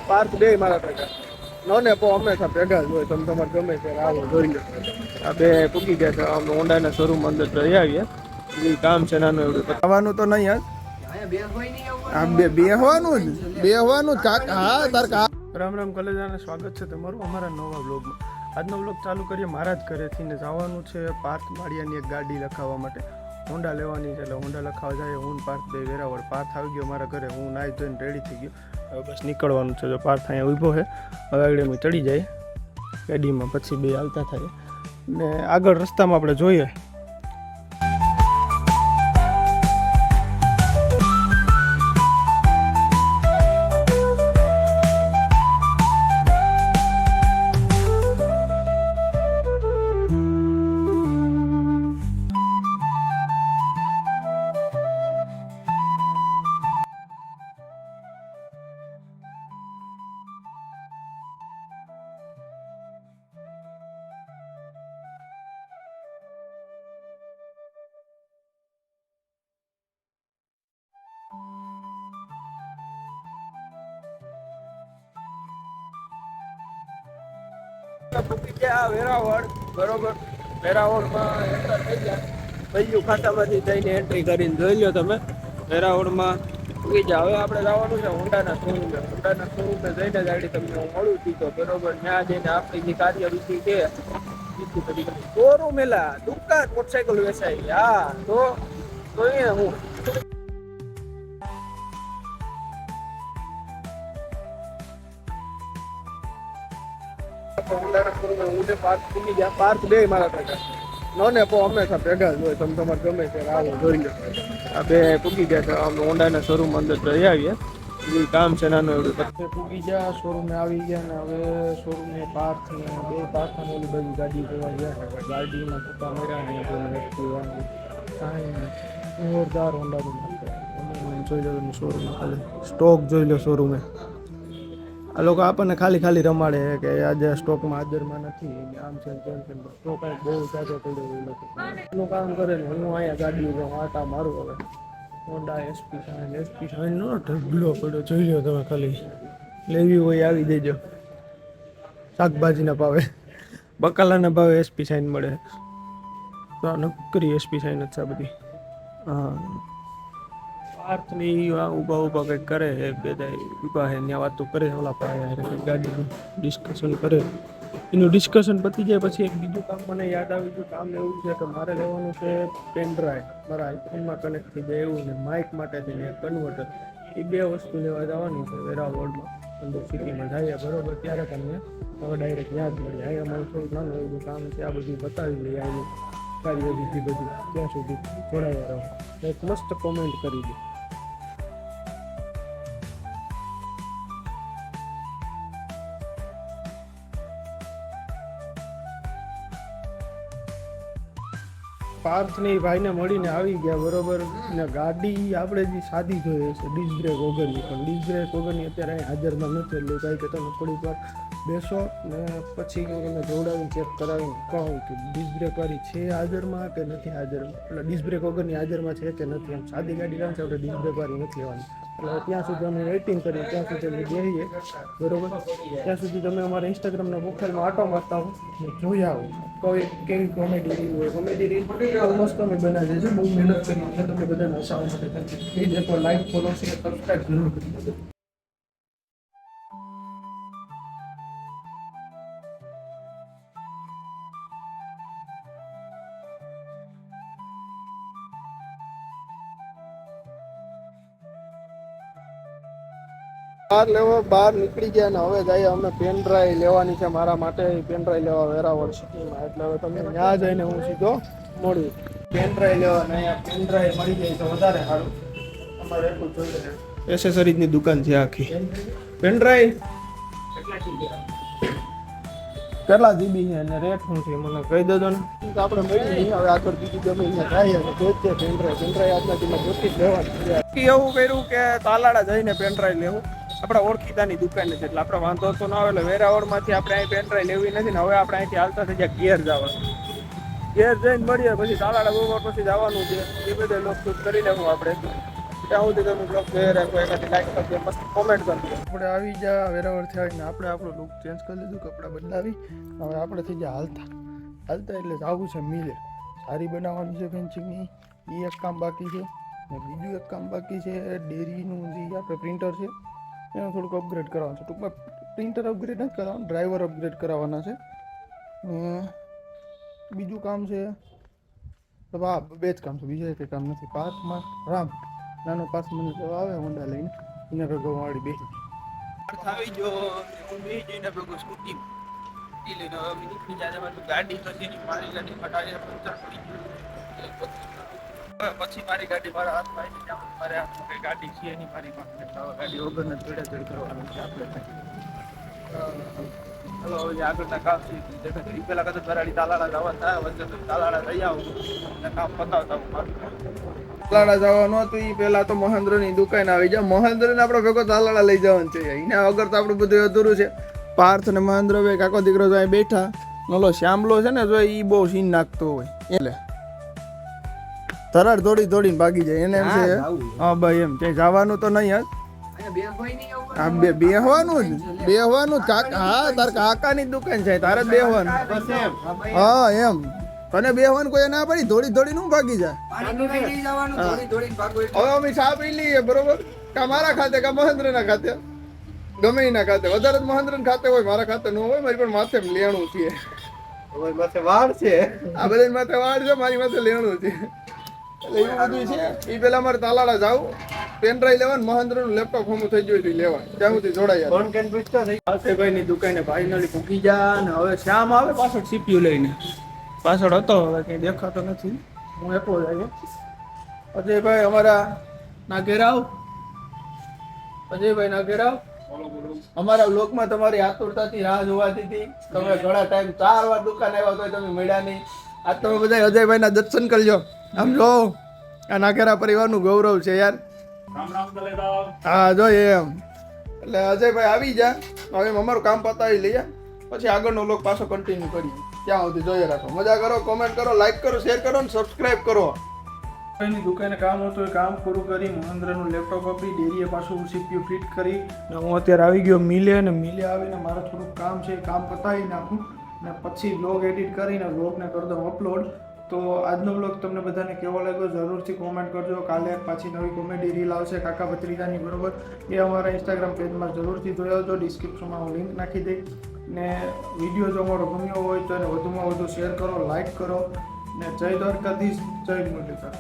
Park બે મારા ભેગા નોને પો હંમેશા ભેગા જ હોય. તમે તમારે ગમે છે આવો જોઈ લો. આ બે પૂકી ગયા છે. અમે હોન્ડાના શોરૂમ અંદર જઈ આવીએ. એ કામ છે નાનું એવું. આવવાનું તો નહીં બેહવાનું જ બેહવાનું હા તાર રામ રામ કલેજાને સ્વાગત છે તમારું અમારા નવા બ્લોગમાં. આજનો બ્લોગ ચાલુ કરીએ મારા જ ઘરેથી ને જવાનું છે પાર્થ માળિયાની એક ગાડી લખાવવા માટે. હોન્ડા લેવાની છે એટલે હોન્ડા લખાવવા જાય. હું પાર્થ બે વેરાવળ. પાર્થ આવી ગયો મારા ઘરે. હું નાહી ધોઈને રેડી થઈ ગયો. હવે બસ નીકળવાનું છે. જો પાર્થ અહીંયા ઊભો છે હવે આગળ અમે ચડી જાય ગાડીમાં પછી બે હાલતા થાય ને આગળ રસ્તામાં આપણે જોઈએ. વેરાવળ બરોબર. વેરાવળમાં એન્ટર થઈ ગયા. ભાઈઓ ખાતામાંથી જઈને એન્ટ્રી કરીને જોઈ લો તમે. વેરાવળમાં ઉગી જાય. હવે આપણે જવાનું છે હોન્ડાના શોરૂમે. હોન્ડાના શોરૂમે જઈને ગાડી તમને હું મળું છું તો બરોબર. ત્યાં જઈને આપણી જે કાર્યવિધિ છે શોરૂમ એલા દુકાન મોટરસાઇકલ વેચાય. હા તો અહીંયા હું પાર્ક બે મારા ભેગા નોને પો હંમેશા ભેગા જ હોય. તમે તમારે ગમે છે આવો જોઈ લો. આ બે પૂકી ગયા છે. અમે હોન્ડાના શોરૂમ અંદર જઈ આવીએ. એ કામ છે નાનું એવું. પછી પૂકી ગયા શોરૂમે આવી ગયા ને હવે શોરૂમે પાર્થ ને બે પાર્થ ને ઓલી બધી ગાડી જોવા ગયા. ગાડીમાં છૂટા મળ્યા ને જોરદાર હોન્ડા જોઈ લો તમે શોરૂમ. ખાલી સ્ટોક જોઈ લો શોરૂમે. આ લોકો આપણને ખાલી રમાડે કે આજે સ્ટોકમાં હાજરમાં નથી આમ છે તેમ છે. સ્ટોક બહુ જાજો પડ્યો એ લોકો એનું કામ કરે ને હું અહીંયા ગાડી આટા મારું. હવે હોન્ડા એસપી શાઇન નો ઢગલો પડ્યો જોઈ લો તમે. ખાલી લેવી હોય આવી દેજો. શાકભાજીના ભાવે બકાલાના ભાવે એસપી શાઇન મળે. તો નકરી એસપી શાઇન જ છે બધી. હા પાર્થની ઊભા કંઈક કરે બધા ઊભા છે ત્યાં વાતો કરે. ઓલા પાયા ગાડીનું ડિસ્કશન કરે. એનું ડિસ્કશન પતી જાય પછી એક બીજું કામ મને યાદ આવી ગયું. કામ એવું છે કે મારે લેવાનું છે પેન ડ્રાઈવ મારા આઈફોનમાં કનેક્ટ થઈ જાય એવું ને માઇક માટે થઈને કન્વર્ટર. એ બે વસ્તુ લેવા જવાની છે વેરાવળમાં અંદર સિટીમાં જઈએ બરોબર. ત્યારે તમને હવે ડાયરેક્ટ યાદ મળે. અહીંયા અમારું થોડું નાનું એવું કામ છે. આ બધું બતાવી લઈએ એનું કાર્યવિધિ બધું. ત્યાં સુધી જોડાયા રહો. એક મસ્ત કોમેન્ટ કરી દે. પાર્થની ભાઈને મળીને આવી ગયા બરોબર. ને ગાડી આપણે જે સાદી જોઈએ છે ડિસ્ક બ્રેક વગરની. પણ ડિસ્ક બ્રેક વગરની અત્યારે અહીં હાજરમાં નથી. એટલે કાંઈ કે તમે થોડીક વાર બેસો ને પછી તમે જોડાવીને ચેક કરાવીને કહું કે ડિસ્ક બ્રેકવાળી છે હાજરમાં કે નથી હાજરમાં. એટલે ડિસ્ક બ્રેક વગરની હાજરમાં છે કે નથી. એમ સાદી ગાડી લાવશે આપણે ડિસ્ક બ્રેકવાળી નથી લેવાની. એટલે ત્યાં સુધી અમે વેઇટિંગ કરીએ. ત્યાં સુધી અમે બેસીએ બરોબર. ત્યાં સુધી તમે અમારા ઇન્સ્ટાગ્રામના પ્રોફાઇલમાં આટો મારતા હો જોઈ આવો. કોઈ કેવી કોમેડી રીલ હોય. કોમેડી રીલ મસ્ત અમે બનાવીએ છીએ. બહુ મહેનત કરી છે તમને બધાને હસાવવા માટે. પ્લીઝ એકવાર લાઈક ફોલો શેર સબસ્ક્રાઈબ જરૂર કરી દેજો. બહાર નીકળી ગયા ને હવે જઈએ અમે પેન ડ્રાઈવ લેવાની છે મારા માટે. પેન ડ્રાઈવ લેવા વેરાવળ સિટીમાં. એટલે હવે તમે ત્યાં જઈને હું સીધો મળું. પેન ડ્રાઈવ લેવા ને અહીંયા પેન ડ્રાઈવ મળી જાય તો વધારે સારું. અમારે એટલું જોઈએ. એસેસરીઝની દુકાન છે આખી. પેન ડ્રાઈવ કેટલા જીબી છે અને રેટ શું છે મને કહી દેજો ને. આપણે મળી નહીં. હવે આગળ બીજું ગમે અહીંયા જાય જોઈશે પેન ડ્રાઈવ. પેન ડ્રાઈવ આજના દીમાં જોતી જ લેવાની. એવું કર્યું કે તાલાડા જઈને પેન ડ્રાઈવ લેવું. આપણે ઓળખીતાની દુકાન છે એટલે આપણે વાંધો તો ના આવે. એટલે વેરાવળમાંથી આપણે અહીં પેન ડ્રાઈવ લેવી નથી ને હવે આપણે અહીંથી હાલતા થઈ ગયા ઘેર જવાનું. ઘેર જઈને મળીએ પછી તાલાડા બરોબર પછી જવાનું છે. એ બધે લોક શૂટ કરી લેવું આપણે. ત્યાં સુધી તમે બ્લોગ જોઈ રાખો, એકાદી લાઈક કરજો, મસ્ત કોમેન્ટ કરજો. આપણે આવી ગયા વેરાવળથી આવીને આપણે આપણું લુક ચેન્જ કરી લીધું, કપડાં બદલાવી હવે આપણે થઈ ગયા હાલતા એટલે જવું છે મિલે. સારી બનાવવાની છે ફેન્સિંગની, એ એક કામ બાકી છે. ને બીજું એક કામ બાકી છે ડેરીનું જે આપણે પ્રિન્ટર છે એનું થોડુંક અપગ્રેડ કરવાનું છે. ટૂંકમાં પ્રિન્ટર અપગ્રેડ નથી કરવાનું, ડ્રાઈવર અપગ્રેડ કરાવવાના છે. બીજું કામ છે તો હા, બે જ કામ છે, બીજા કંઈ કામ નથી. પાર્કમાં રામ નાનો 5 મિનિટ આવે હોન્ડા લઈને એને રગવાડી બેસી આવી જો બે જઈને ભેગું સ્કૂટી લઈને નીકળી જાય. ગાડી તો છે મારી ગાડી ફટાડે પંચર પડી ગયું, પછી મારી ગાડી મારા હાથમાં આવી, મારે કઈ ગાડી છે નહીં મારી પાસે, ગાડી વગરના ચડે કરવાનું છે આપણે. ચલો હવે આગળના કામ છે પેલા કદાચ બરાડી તાલાળા જવા થાય, વચ્ચે તો તાલાળા જઈ આવું અને કામ પતાવતા તાલાળા જવાનું હતું. એ પેલા તો મહેન્દ્રની દુકાન આવી જાય, મહેન્દ્રને આપણે ભેગો તાલાળા લઈ જવાનું છે. એના વગર તો આપણું બધું અધૂરું છે. પાર્થ ને મહેન્દ્ર ભાઈ કાકો દીકરો તો અહીં બેઠા. ઓલો શ્યામલો છે ને જો એ બહુ સીન નાખતો હોય એટલે તરત દોડીને ભાગી જાય. એને એમ છે હા ભાઈ એમ ક્યાંય જવાનું તો નહીં બેહવાનું હા, તાર કાકાની દુકાન છે, તારે જ બેહવાનું. હા એમ તને બેહવાનું કોઈ ના પડી, દોડીને હું ભાગી જાય. હવે અમે ચા પી લઈએ બરોબર, કા મારા ખાતે કા મહેન્દ્ર ના ખાતે, ગમે એના ખાતે. વધારે મહેન્દ્ર ખાતે હોય, મારા ખાતે ન હોય. મારી પણ માથે લેણું છે, માથે વાળ છે, આ બધા માથે વાળ છે, મારી માથે લેણું છે. એટલે એવું બધું છે. એ પેલા મારે તાલાળા જાવ, પેન ડ્રાઈવ લેવાનું, મહેન્દ્ર નું લેપટોપ હમું થઈ ગયું લેવા, ત્યાં સુધી જોડાયા. ભાઈ ની દુકાને ફાઇનલી પૂકી જા. ને હવે શ્યામ આવે પાછળ સીપીયુ લઈને, પાછળ હતો હવે કઈ દેખાતો નથી, હું એકલો જાય. અજયભાઈ અમારા ના ઘેરાવ, અજયભાઈ ના ઘેરાવ. અમારા બ્લોગમાં તમારી આતુરતાથી રાહ જોવાતી હતી. તમે ઘણા ટાઈમ 4 વાર દુકાન આવ્યા તો તમે મળ્યા નહીં. આજ તમે બધા અજયભાઈ ના દર્શન કરજો. આમ જો આ નાગેરા પરિવારનું ગૌરવ છે યાર. હા જો એમ એટલે અજયભાઈ આવી જા. હવે અમારું કામ પતાવી લઈએ, પછી આગળનો બ્લોગ પાછો કન્ટિન્યુ કરીએ. ત્યાં સુધી જોઈએ રાખો, મજા કરો, કોમેન્ટ કરો, લાઈક કરો, શેર કરો અને સબસ્ક્રાઈબ કરો. એની દુકાને કામ હતું, એ કામ પૂરું કરી મહેન્દ્રનું લેપટોપ આપી, ડેરીએ પાછું સીપીયુ ફિટ કરી ને હું અત્યારે આવી ગયો મિલે. અને મિલે આવીને મારે થોડુંક કામ છે, કામ પતાવી નાખું ને પછી બ્લોગ એડિટ કરીને બ્લોગને કરી દઉં અપલોડ. તો આજનો બ્લોગ તમને બધાને કેવો લાગ્યો જરૂરથી કોમેન્ટ કરજો. કાલે પાછી નવી કોમેડી રીલ આવશે કાકા ભત્રીજાની બરોબર, એ અમારા ઇન્સ્ટાગ્રામ પેજમાં જરૂરથી જોઈ આવજો. ડિસ્ક્રિપ્શનમાં હું લિંક નાખી દઈ. ને વિડીયો જો અમારો ગમ્યો હોય તો એને વધુમાં વધુ શેર કરો, લાઇક કરો. ને જય દ્વારકાધીશ, જય મુરલીધર.